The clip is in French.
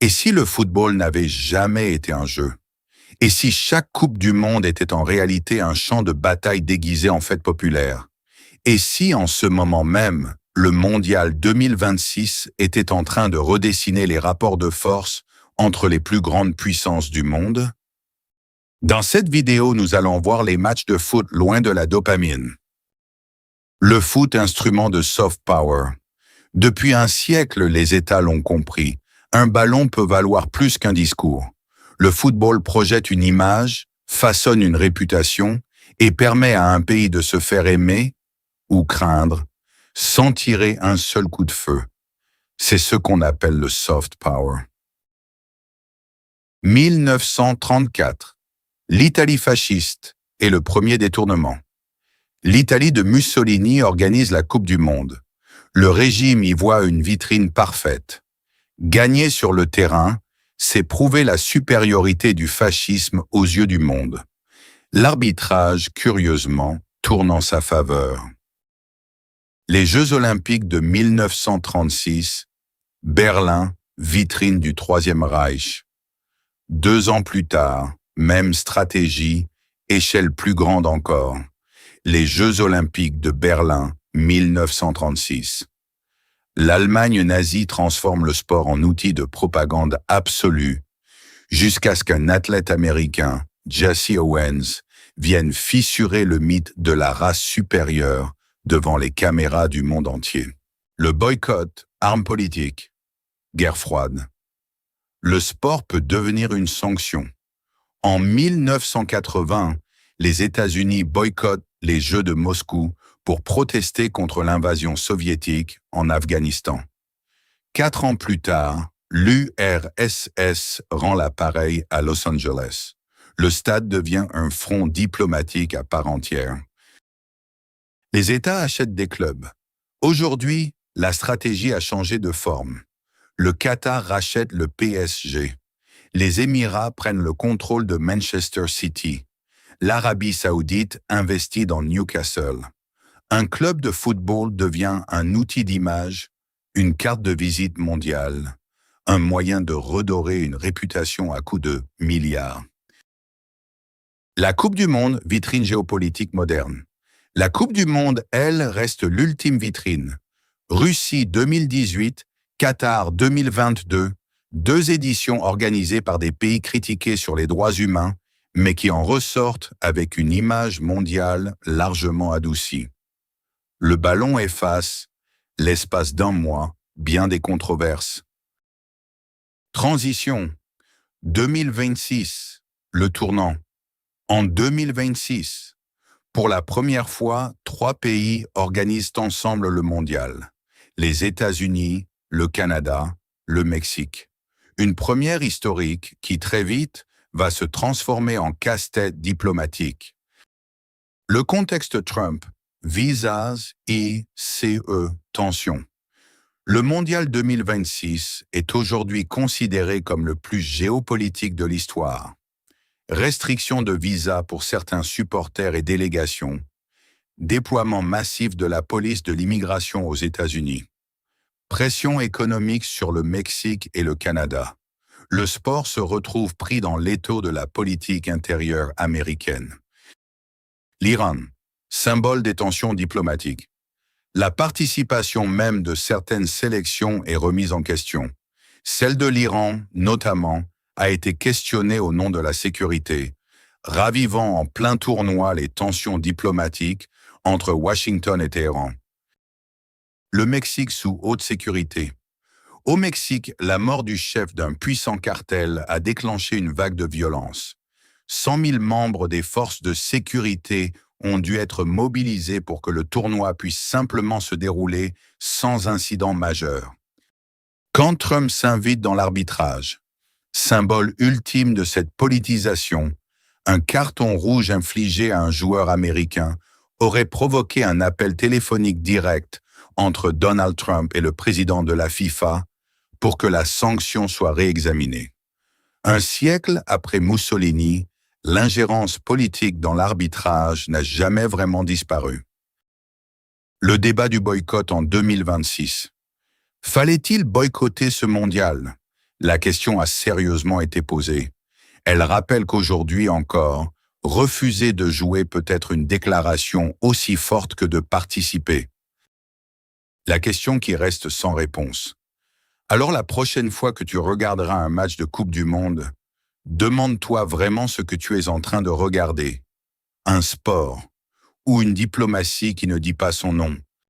Et si le football n'avait jamais été un jeu? Et si chaque Coupe du Monde était en réalité un champ de bataille déguisé en fête populaire? Et si en ce moment même, le Mondial 2026 était en train de redessiner les rapports de force entre les plus grandes puissances du monde? Dans cette vidéo, nous allons voir les matchs de foot loin de la dopamine. Le foot, instrument de soft power. Depuis un siècle, les États l'ont compris. Un ballon peut valoir plus qu'un discours. Le football projette une image, façonne une réputation et permet à un pays de se faire aimer ou craindre sans tirer un seul coup de feu. C'est ce qu'on appelle le soft power. 1934. L'Italie fasciste est le premier détournement. L'Italie de Mussolini organise la Coupe du Monde. Le régime y voit une vitrine parfaite. Gagner sur le terrain, c'est prouver la supériorité du fascisme aux yeux du monde. L'arbitrage, curieusement, tourne en sa faveur. Les Jeux olympiques de 1936, Berlin, vitrine du Troisième Reich. 2 ans plus tard, même stratégie, échelle plus grande encore. Les Jeux olympiques de Berlin, 1936. L'Allemagne nazie transforme le sport en outil de propagande absolue, jusqu'à ce qu'un athlète américain, Jesse Owens, vienne fissurer le mythe de la race supérieure devant les caméras du monde entier. Le boycott, arme politique, guerre froide. Le sport peut devenir une sanction. En 1980, les États-Unis boycottent les Jeux de Moscou pour protester contre l'invasion soviétique en Afghanistan. 4 ans plus tard, l'URSS rend l'appareil à Los Angeles. Le stade devient un front diplomatique à part entière. Les États achètent des clubs. Aujourd'hui, la stratégie a changé de forme. Le Qatar rachète le PSG. Les Émirats prennent le contrôle de Manchester City. L'Arabie saoudite investit dans Newcastle. Un club de football devient un outil d'image, une carte de visite mondiale, un moyen de redorer une réputation à coups de milliards. La Coupe du Monde, vitrine géopolitique moderne. La Coupe du Monde, elle, reste l'ultime vitrine. Russie 2018, Qatar 2022, 2 éditions organisées par des pays critiqués sur les droits humains, mais qui en ressortent avec une image mondiale largement adoucie. Le ballon efface, l'espace d'un mois, bien des controverses. Transition. 2026, le tournant. En 2026, pour la première fois, 3 pays organisent ensemble le mondial. Les États-Unis, le Canada, le Mexique. Une première historique qui, très vite, va se transformer en casse-tête diplomatique. Le contexte Trump, visas, ICE, tensions. Le Mondial 2026 est aujourd'hui considéré comme le plus géopolitique de l'histoire. Restriction de visas pour certains supporters et délégations. Déploiement massif de la police de l'immigration aux États-Unis. Pression économique sur le Mexique et le Canada. Le sport se retrouve pris dans l'étau de la politique intérieure américaine. L'Iran, symbole des tensions diplomatiques. La participation même de certaines sélections est remise en question. Celle de l'Iran, notamment, a été questionnée au nom de la sécurité, ravivant en plein tournoi les tensions diplomatiques entre Washington et Téhéran. Le Mexique sous haute sécurité. Au Mexique, la mort du chef d'un puissant cartel a déclenché une vague de violence. 100 000 membres des forces de sécurité ont dû être mobilisés pour que le tournoi puisse simplement se dérouler sans incident majeur. Quand Trump s'invite dans l'arbitrage, symbole ultime de cette politisation, un carton rouge infligé à un joueur américain aurait provoqué un appel téléphonique direct entre Donald Trump et le président de la FIFA pour que la sanction soit réexaminée. Un siècle après Mussolini, l'ingérence politique dans l'arbitrage n'a jamais vraiment disparu. Le débat du boycott en 2026. Fallait-il boycotter ce mondial? La question a sérieusement été posée. Elle rappelle qu'aujourd'hui encore, refuser de jouer peut être une déclaration aussi forte que de participer. La question qui reste sans réponse. Alors la prochaine fois que tu regarderas un match de Coupe du Monde, demande-toi vraiment ce que tu es en train de regarder. Un sport ou une diplomatie qui ne dit pas son nom.